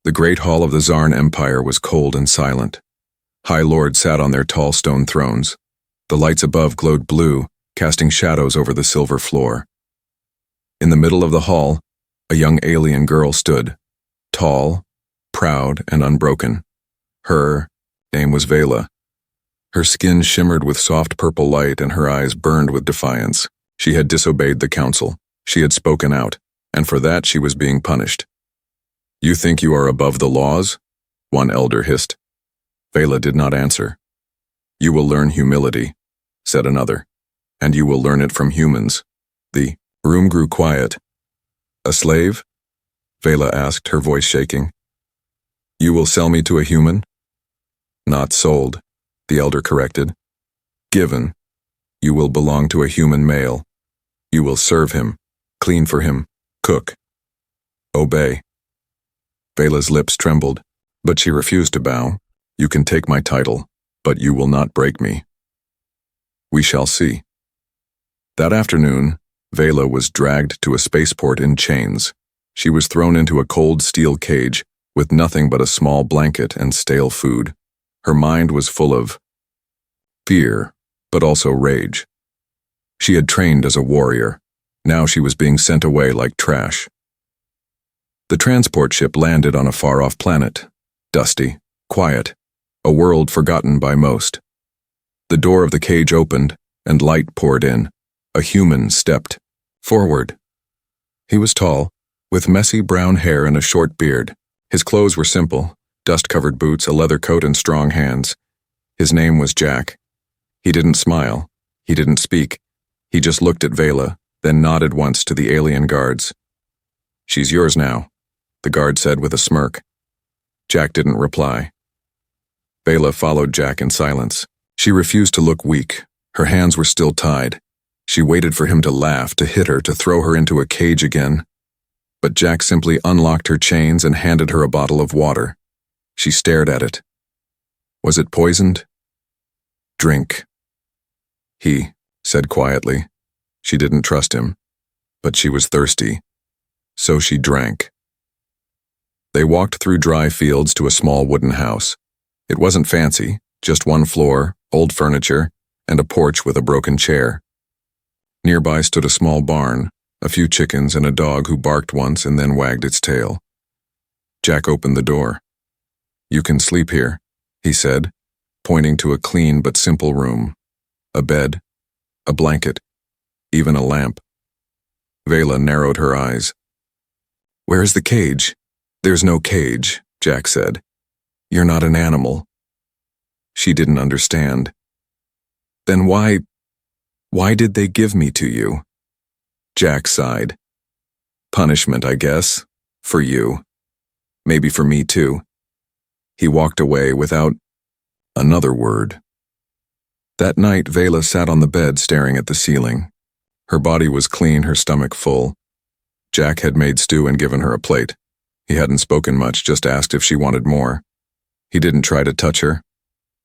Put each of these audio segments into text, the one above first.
The great hall of the Tsarn Empire was cold and silent. High lords sat on their tall stone thrones. The lights above glowed blue, casting shadows over the silver floor. In the middle of the hall, a young alien girl stood, tall, proud, and unbroken. Her name was Vela. Her skin shimmered with soft purple light and her eyes burned with defiance. She had disobeyed the council. She had spoken out, and for that she was being punished. "You think you are above the laws?" one elder hissed. Vela did not answer. "You will learn humility," said another, "and you will learn it from humans." The room grew quiet. "A slave?" Vela asked, her voice shaking. "You will sell me to a human?" "Not sold," the elder corrected. "Given. You will belong to a human male. You will serve him, clean for him, cook. Obey." Vela's lips trembled, but she refused to bow. "You can take my title, but you will not break me." "We shall see." That afternoon, Vela was dragged to a spaceport in chains. She was thrown into a cold steel cage with nothing but a small blanket and stale food. Her mind was full of fear, but also rage. She had trained as a warrior. Now she was being sent away like trash. The transport ship landed on a far-off planet, dusty, quiet, a world forgotten by most. The door of the cage opened, and light poured in. A human stepped forward. He was tall, with messy brown hair and a short beard. His clothes were simple, dust-covered boots, a leather coat, and strong hands. His name was Jack. He didn't smile. He didn't speak. He just looked at Vela, then nodded once to the alien guards. "She's yours now," the guard said with a smirk. Jack didn't reply. Vela followed Jack in silence. She refused to look weak. Her hands were still tied. She waited for him to laugh, to hit her, to throw her into a cage again. But Jack simply unlocked her chains and handed her a bottle of water. She stared at it. Was it poisoned? "Drink," he said quietly. She didn't trust him, but she was thirsty, so she drank. They walked through dry fields to a small wooden house. It wasn't fancy, just one floor, old furniture, and a porch with a broken chair. Nearby stood a small barn, a few chickens and a dog who barked once and then wagged its tail. Jack opened the door. "You can sleep here," he said, pointing to a clean but simple room. A bed, a blanket, even a lamp. Vela narrowed her eyes. "Where is the cage?" "There's no cage," Jack said. "You're not an animal." She didn't understand. "Then why did they give me to you?" Jack sighed. "Punishment, I guess. For you. Maybe for me too." He walked away without another word. That night, Vela sat on the bed staring at the ceiling. Her body was clean, her stomach full. Jack had made stew and given her a plate. He hadn't spoken much, just asked if she wanted more. He didn't try to touch her.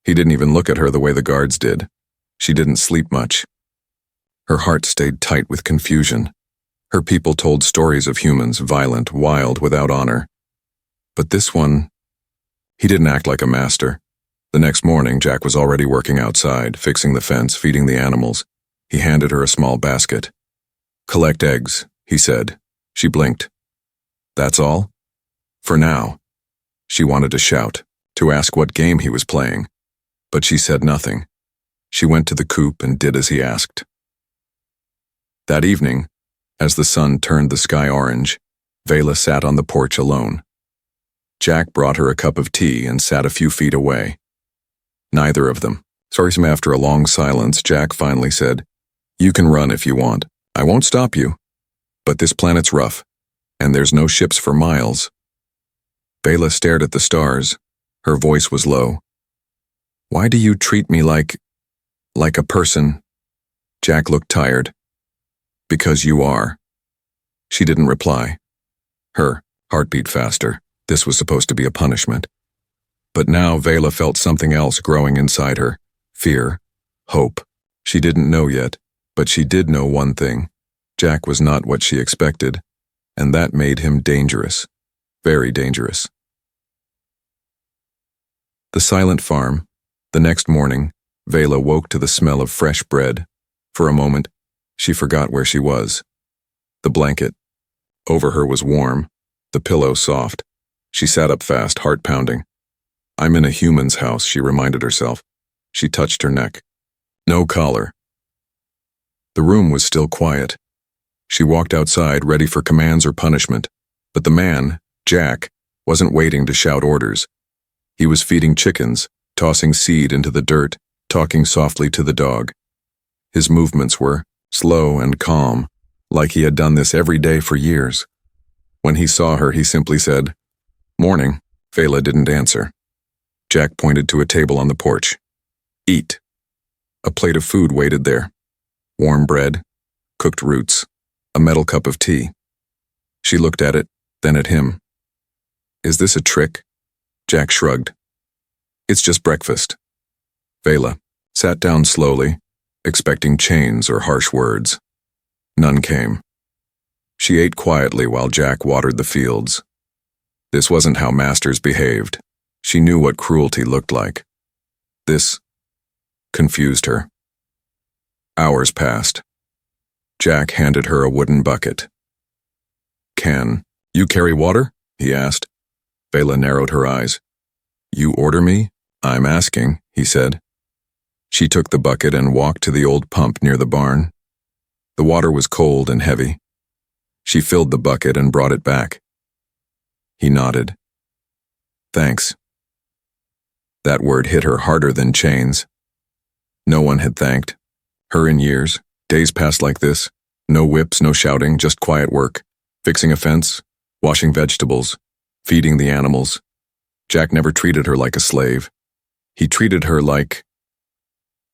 He didn't even look at her the way the guards did. She didn't sleep much. Her heart stayed tight with confusion. Her people told stories of humans, violent, wild, without honor. But this one, he didn't act like a master. The next morning, Jack was already working outside, fixing the fence, feeding the animals. He handed her a small basket. "Collect eggs," he said. She blinked. "That's all?" "For now." She wanted to shout, to ask what game he was playing, but she said nothing. She went to the coop and did as he asked. That evening, as the sun turned the sky orange, Vela sat on the porch alone. Jack brought her a cup of tea and sat a few feet away. Neither of them. After a long silence, Jack finally said, "You can run if you want. I won't stop you. But this planet's rough, and there's no ships for miles." Vela stared at the stars. Her voice was low. "Why do you treat me like a person?" Jack looked tired. "Because you are." She didn't reply. Her heart beat faster. This was supposed to be a punishment. But now Vela felt something else growing inside her. Fear. Hope. She didn't know yet, but she did know one thing. Jack was not what she expected, and that made him dangerous. Very dangerous. The silent farm. The next morning, Vela woke to the smell of fresh bread. For a moment, she forgot where she was. The blanket over her was warm, the pillow soft. She sat up fast, heart pounding. I'm in a human's house, she reminded herself. She touched her neck. No collar. The room was still quiet. She walked outside, ready for commands or punishment. But the man, Jack, wasn't waiting to shout orders. He was feeding chickens, tossing seed into the dirt, talking softly to the dog. His movements were slow and calm, like he had done this every day for years. When he saw her, he simply said, "Morning." Vela didn't answer. Jack pointed to a table on the porch. "Eat." A plate of food waited there. Warm bread, cooked roots, a metal cup of tea. She looked at it, then at him. "Is this a trick?" Jack shrugged. "It's just breakfast." Vela sat down slowly, expecting chains or harsh words. None came. She ate quietly while Jack watered the fields. This wasn't how masters behaved. She knew what cruelty looked like. This confused her. Hours passed. Jack handed her a wooden bucket. "Can you carry water?" he asked. Vela narrowed her eyes. "You order me?" "I'm asking," he said. She took the bucket and walked to the old pump near the barn. The water was cold and heavy. She filled the bucket and brought it back. He nodded. "Thanks." That word hit her harder than chains. No one had thanked her in years. Days passed like this. No whips, no shouting, just quiet work. Fixing a fence, washing vegetables, feeding the animals. Jack never treated her like a slave. He treated her like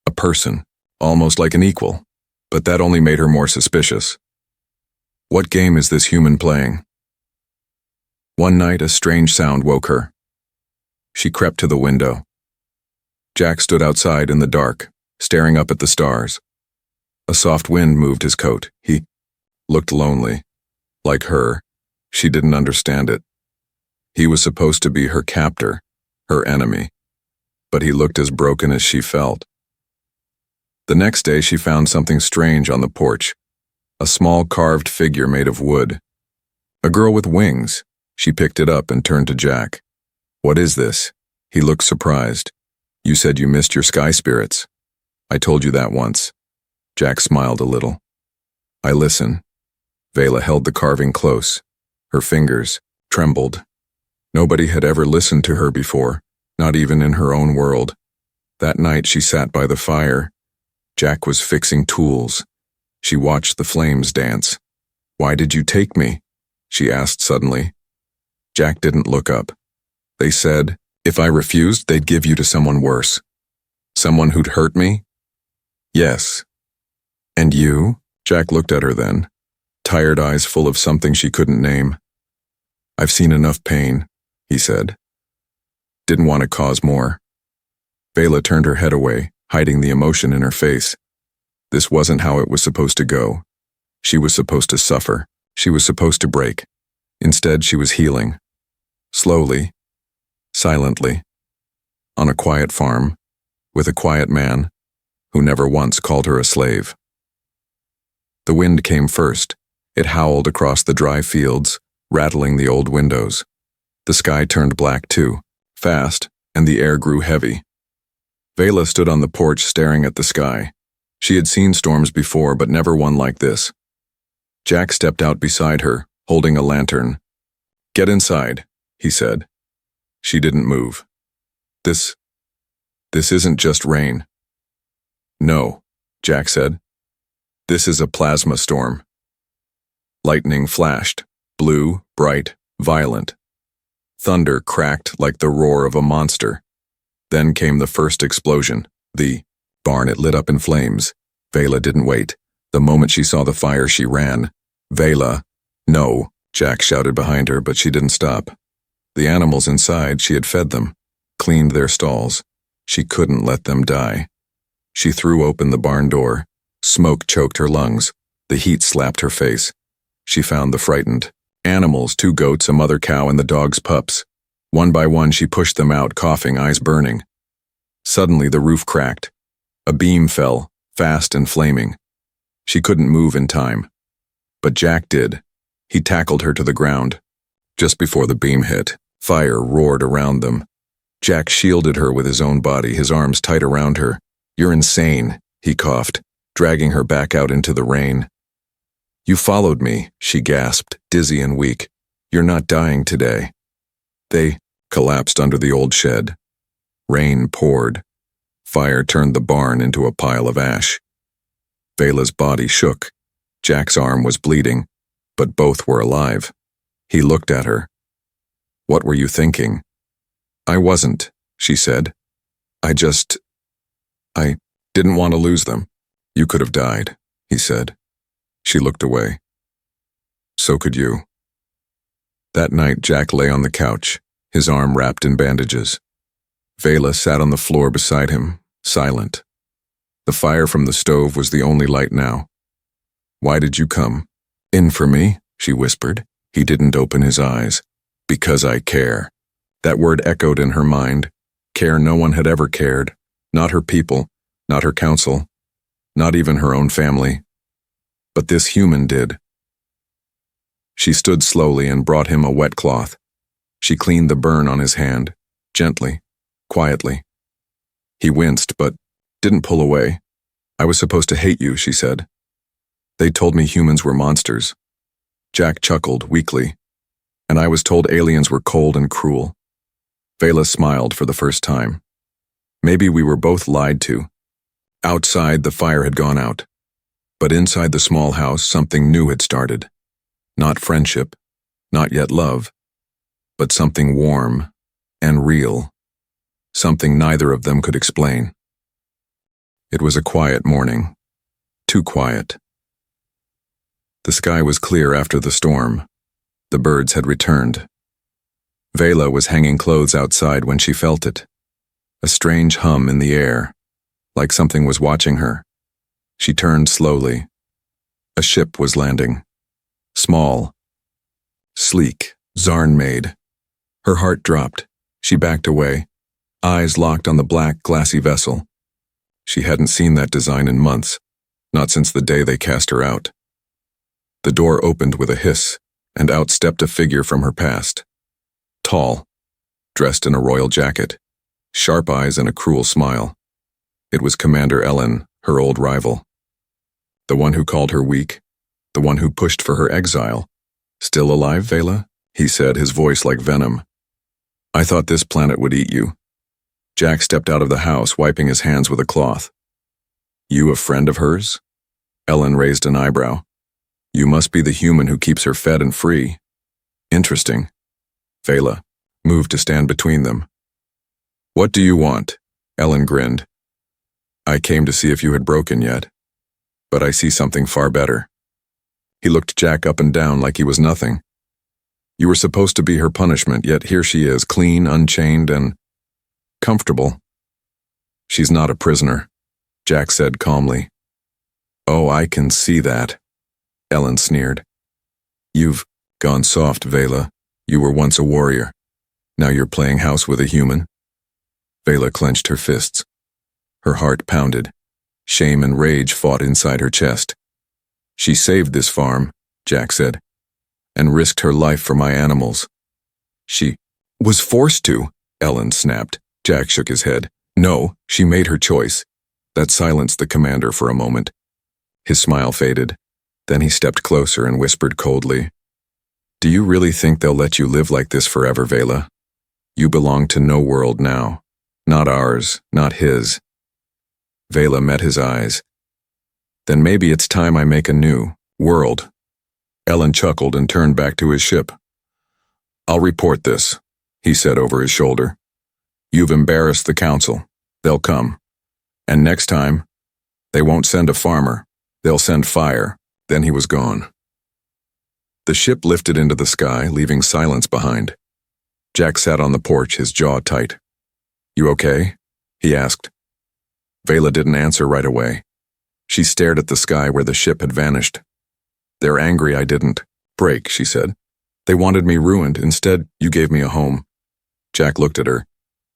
a person, almost like an equal. But that only made her more suspicious. What game is this human playing? One night, a strange sound woke her. She crept to the window. Jack stood outside in the dark, staring up at the stars. A soft wind moved his coat. He looked lonely. Like her, she didn't understand it. He was supposed to be her captor, her enemy. But he looked as broken as she felt. The next day, she found something strange on the porch. A small carved figure made of wood. A girl with wings. She picked it up and turned to Jack. "What is this?" He looked surprised. "You said you missed your sky spirits." "I told you that once." Jack smiled a little. "I listen." Vela held the carving close. Her fingers trembled. Nobody had ever listened to her before, not even in her own world. That night she sat by the fire. Jack was fixing tools. She watched the flames dance. "Why did you take me?" she asked suddenly. Jack didn't look up. "They said, if I refused, they'd give you to someone worse. Someone who'd hurt me?" "Yes." "And you?" Jack looked at her then, tired eyes full of something she couldn't name. "I've seen enough pain," he said. "Didn't want to cause more." Vela turned her head away, hiding the emotion in her face. This wasn't how it was supposed to go. She was supposed to suffer. She was supposed to break. Instead, she was healing. Slowly, silently, on a quiet farm, with a quiet man who never once called her a slave. The wind came first. It howled across the dry fields, rattling the old windows. The sky turned black too, fast, and the air grew heavy. Vela stood on the porch staring at the sky. She had seen storms before, but never one like this. Jack stepped out beside her, holding a lantern. "Get inside," he said. She didn't move. This isn't just rain." "No," Jack said. "This is a plasma storm." Lightning flashed, blue, bright, violent. Thunder cracked like the roar of a monster. Then came the first explosion. The barn, it lit up in flames. Vela didn't wait. The moment she saw the fire, she ran. "Vela!" "No," Jack shouted behind her, but she didn't stop. The animals inside, she had fed them, cleaned their stalls. She couldn't let them die. She threw open the barn door. Smoke choked her lungs. The heat slapped her face. She found the frightened animals, 2 goats, a mother cow, and the dog's pups. One by one, she pushed them out, coughing, eyes burning. Suddenly, the roof cracked. A beam fell, fast and flaming. She couldn't move in time. But Jack did. He tackled her to the ground. Just before the beam hit, fire roared around them. Jack shielded her with his own body, his arms tight around her. "You're insane," he coughed, dragging her back out into the rain. "You followed me," she gasped, dizzy and weak. "You're not dying today." They collapsed under the old shed. Rain poured. Fire turned the barn into a pile of ash. Vela's body shook. Jack's arm was bleeding, but both were alive. He looked at her. "What were you thinking?" "I wasn't," she said. I didn't want to lose them." "You could have died," he said. She looked away. "So could you." That night, Jack lay on the couch, his arm wrapped in bandages. Vela sat on the floor beside him, silent. The fire from the stove was the only light now. "Why did you come?" "In for me," she whispered. He didn't open his eyes. "Because I care." That word echoed in her mind. Care no one had ever cared. Not her people, not her council, not even her own family. But this human did. She stood slowly and brought him a wet cloth. She cleaned the burn on his hand, gently, quietly. He winced, but didn't pull away. "I was supposed to hate you," she said. "They told me humans were monsters." Jack chuckled weakly. "And I was told aliens were cold and cruel." Vela smiled for the first time. Maybe we were both lied to. Outside, the fire had gone out. But inside the small house, something new had started. Not friendship, not yet love, but something warm and real. Something neither of them could explain. It was a quiet morning. Too quiet. The sky was clear after the storm. The birds had returned. Vela was hanging clothes outside when she felt it. A strange hum in the air, like something was watching her. She turned slowly. A ship was landing. Small, sleek, Zarn-made. Her heart dropped. She backed away, eyes locked on the black, glassy vessel. She hadn't seen that design in months, not since the day they cast her out. The door opened with a hiss, and out stepped a figure from her past. Tall, dressed in a royal jacket, sharp eyes and a cruel smile. It was Commander Ellen, her old rival. The one who called her weak, the one who pushed for her exile. "Still alive, Vela?" he said, his voice like venom. "I thought this planet would eat you." Jack stepped out of the house, wiping his hands with a cloth. "You a friend of hers?" Ellen raised an eyebrow. "You must be the human who keeps her fed and free." "Interesting." Vela moved to stand between them. "What do you want?" Ellen grinned. "I came to see if you had broken yet. But I see something far better." He looked Jack up and down like he was nothing. "You were supposed to be her punishment, yet here she is, clean, unchained, and comfortable." "She's not a prisoner," Jack said calmly. "Oh, I can see that," Ellen sneered. "You've gone soft, Vela. You were once a warrior. Now you're playing house with a human." Vela clenched her fists. Her heart pounded. Shame and rage fought inside her chest. "She saved this farm," Jack said, "and risked her life for my animals." "She was forced to," Ellen snapped. Jack shook his head. "No, she made her choice." That silenced the commander for a moment. His smile faded. Then he stepped closer and whispered coldly, "Do you really think they'll let you live like this forever, Vela? You belong to no world now. Not ours, not his." Vela met his eyes. "Then maybe it's time I make a new world." Ellen chuckled and turned back to his ship. "I'll report this," he said over his shoulder. "You've embarrassed the council. They'll come. And next time, they won't send a farmer. They'll send fire." Then he was gone. The ship lifted into the sky, leaving silence behind. Jack sat on the porch, his jaw tight. "You okay?" he asked. Vela didn't answer right away. She stared at the sky where the ship had vanished. "They're angry I didn't break," she said. "They wanted me ruined. Instead, you gave me a home." Jack looked at her.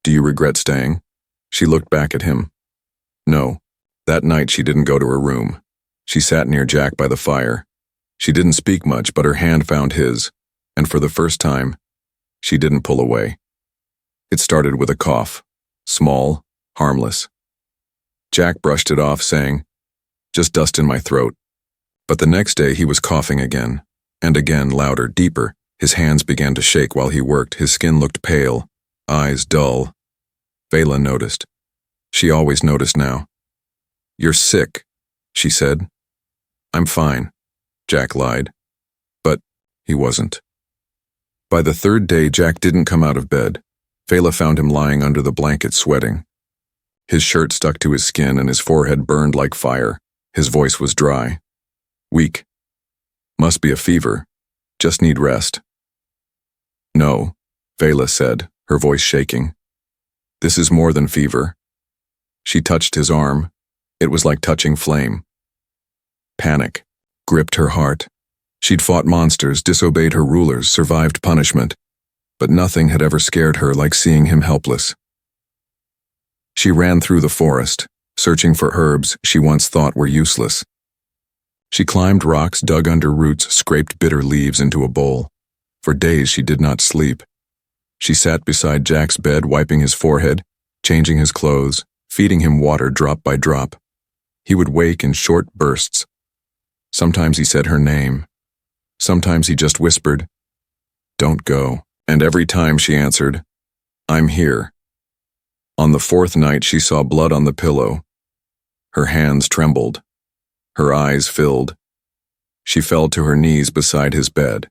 Do you regret staying? She looked back at him. No. That night she didn't go to her room. She sat near Jack by the fire. She didn't speak much, but her hand found his, and for the first time, she didn't pull away. It started with a cough. Small, harmless. Jack brushed it off, saying, "Just dust in my throat." But the next day he was coughing again, and again, louder, deeper. His hands began to shake while he worked. His skin looked pale, eyes dull. Vela noticed. She always noticed now. "You're sick," she said. "I'm fine," Jack lied. But he wasn't. By the third day, Jack didn't come out of bed. Vela found him lying under the blanket, sweating. His shirt stuck to his skin and his forehead burned like fire. His voice was dry. Weak. "Must be a fever. Just need rest." "No," Vela said, her voice shaking. "This is more than fever." She touched his arm. It was like touching flame. Panic gripped her heart. She'd fought monsters, disobeyed her rulers, survived punishment, but nothing had ever scared her like seeing him helpless. She ran through the forest, searching for herbs she once thought were useless. She climbed rocks, dug under roots, scraped bitter leaves into a bowl. For days she did not sleep. She sat beside Jack's bed, wiping his forehead, changing his clothes, feeding him water drop by drop. He would wake in short bursts. Sometimes he said her name. Sometimes he just whispered, "Don't go." And every time she answered, "I'm here." On the fourth night she saw blood on the pillow. Her hands trembled. Her eyes filled. She fell to her knees beside his bed.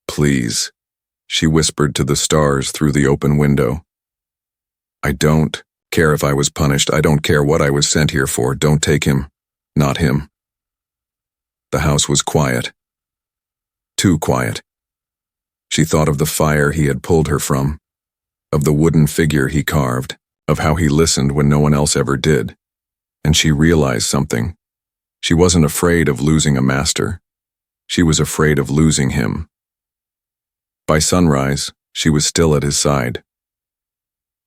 "Please," she whispered to the stars through the open window. "I don't care if I was punished. I don't care what I was sent here for. Don't take him. Not him." The house was quiet. Too quiet. She thought of the fire he had pulled her from, of the wooden figure he carved, of how he listened when no one else ever did. And she realized something. She wasn't afraid of losing a master. She was afraid of losing him. By sunrise, she was still at his side.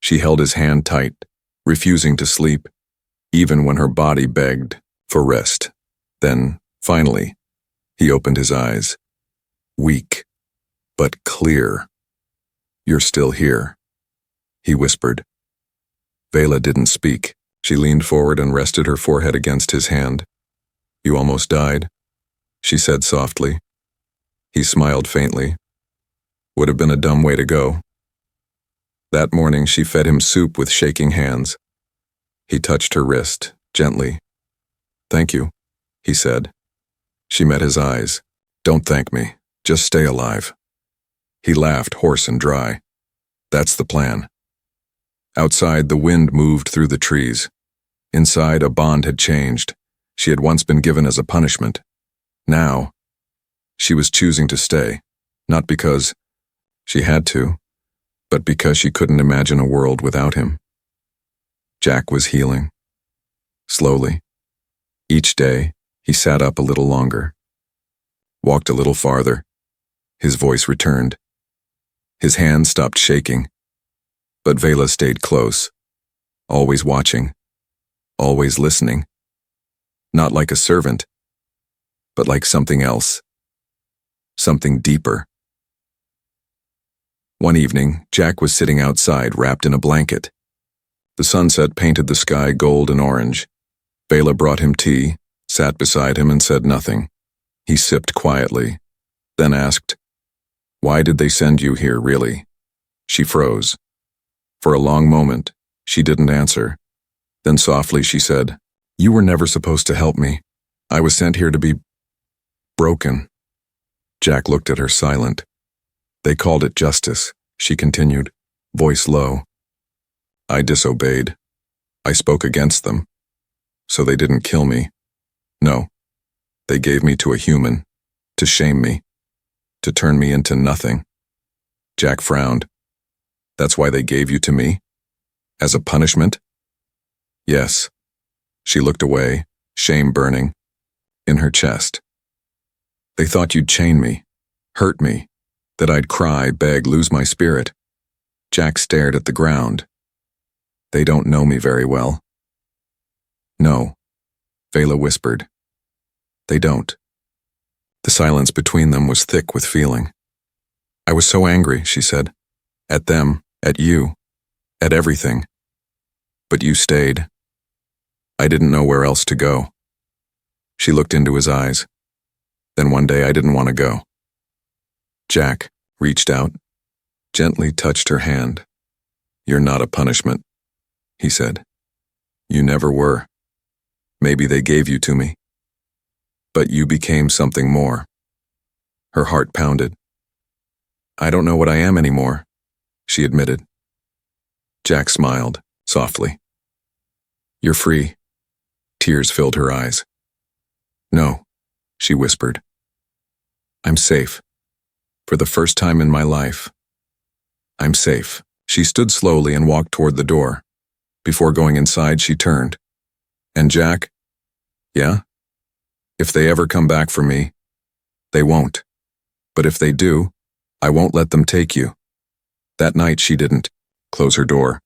She held his hand tight, refusing to sleep, even when her body begged for rest. Then, finally, he opened his eyes. Weak, but clear. "You're still here," he whispered. Vela didn't speak. She leaned forward and rested her forehead against his hand. "You almost died," she said softly. He smiled faintly. "Would have been a dumb way to go." That morning she fed him soup with shaking hands. He touched her wrist, gently. "Thank you," he said. She met his eyes. "Don't thank me. Just stay alive." He laughed, hoarse and dry. "That's the plan." Outside, the wind moved through the trees. Inside, a bond had changed. She had once been given as a punishment. Now, she was choosing to stay, not because she had to, but because she couldn't imagine a world without him. Jack was healing. Slowly. Each day, he sat up a little longer. Walked a little farther. His voice returned. His hands stopped shaking. But Vela stayed close, always watching, always listening. Not like a servant, but like something else. Something deeper. One evening, Jack was sitting outside, wrapped in a blanket. The sunset painted the sky gold and orange. Vela brought him tea, sat beside him and said nothing. He sipped quietly, then asked, "Why did they send you here, really?" She froze. For a long moment, she didn't answer. Then softly she said, "You were never supposed to help me. I was sent here to be broken." Jack looked at her silent. "They called it justice," she continued, voice low. "I disobeyed. I spoke against them. So they didn't kill me. No, they gave me to a human, to shame me, to turn me into nothing." Jack frowned. "That's why they gave you to me? As a punishment?" "Yes." She looked away, shame burning in her chest. "They thought you'd chain me, hurt me, that I'd cry, beg, lose my spirit." Jack stared at the ground. They don't know me very well. No, Vela whispered. They don't. The silence between them was thick with feeling. I was so angry, she said. At them, at you, at everything. But you stayed. I didn't know where else to go. She looked into his eyes. Then one day I didn't want to go. Jack reached out, gently touched her hand. You're not a punishment, he said. You never were. Maybe they gave you to me. But you became something more. Her heart pounded. I don't know what I am anymore, she admitted. Jack smiled, softly. You're free. Tears filled her eyes. No, she whispered. I'm safe. For the first time in my life. I'm safe. She stood slowly and walked toward the door. Before going inside, she turned. And Jack? Yeah? If they ever come back for me, they won't. But if they do, I won't let them take you. That night she didn't close her door.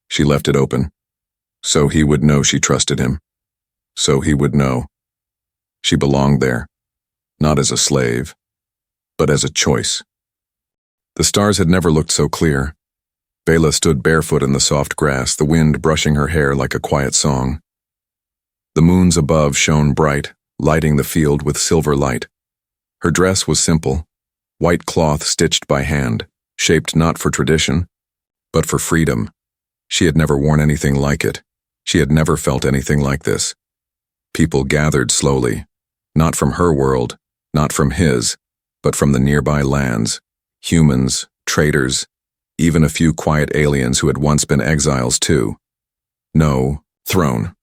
She left it open. So he would know she trusted him. So he would know. She belonged there. Not as a slave, but as a choice. The stars had never looked so clear. Vela stood barefoot in the soft grass, the wind brushing her hair like a quiet song. The moons above shone bright, lighting the field with silver light. Her dress was simple, white cloth stitched by hand, shaped not for tradition, but for freedom. She had never worn anything like it. She had never felt anything like this. People gathered slowly, not from her world, not from his, but from the nearby lands, humans, traders, even a few quiet aliens who had once been exiles too. No throne.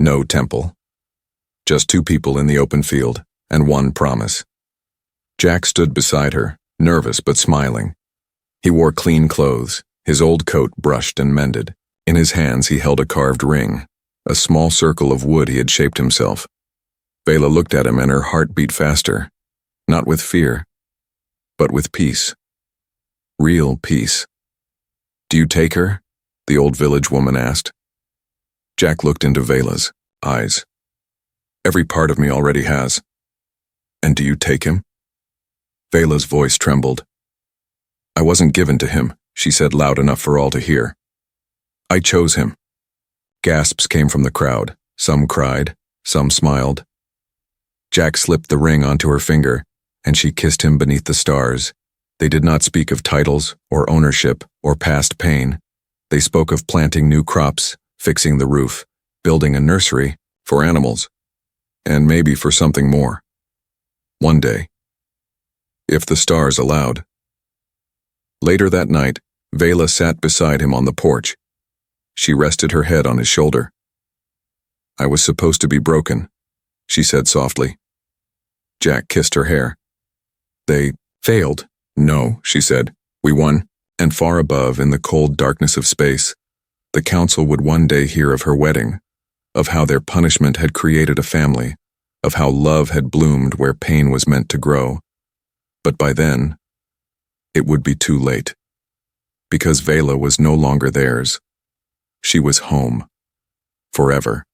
No temple. Just two people in the open field, and one promise. Jack stood beside her, nervous but smiling. He wore clean clothes, his old coat brushed and mended. In his hands he held a carved ring, a small circle of wood he had shaped himself. Vela looked at him and her heart beat faster, not with fear, but with peace. Real peace. Do you take her? The old village woman asked. Jack looked into Vela's eyes. Every part of me already has. And do you take him? Vela's voice trembled. I wasn't given to him, she said loud enough for all to hear. I chose him. Gasps came from the crowd. Some cried, some smiled. Jack slipped the ring onto her finger, and she kissed him beneath the stars. They did not speak of titles, or ownership, or past pain. They spoke of planting new crops, fixing the roof, building a nursery, for animals, and maybe for something more. One day. If the stars allowed. Later that night, Vela sat beside him on the porch. She rested her head on his shoulder. I was supposed to be broken, she said softly. Jack kissed her hair. They failed. No, she said. We won. And far above, in the cold darkness of space, the council would one day hear of her wedding, of how their punishment had created a family, of how love had bloomed where pain was meant to grow. But by then, it would be too late. Because Vela was no longer theirs. She was home. Forever.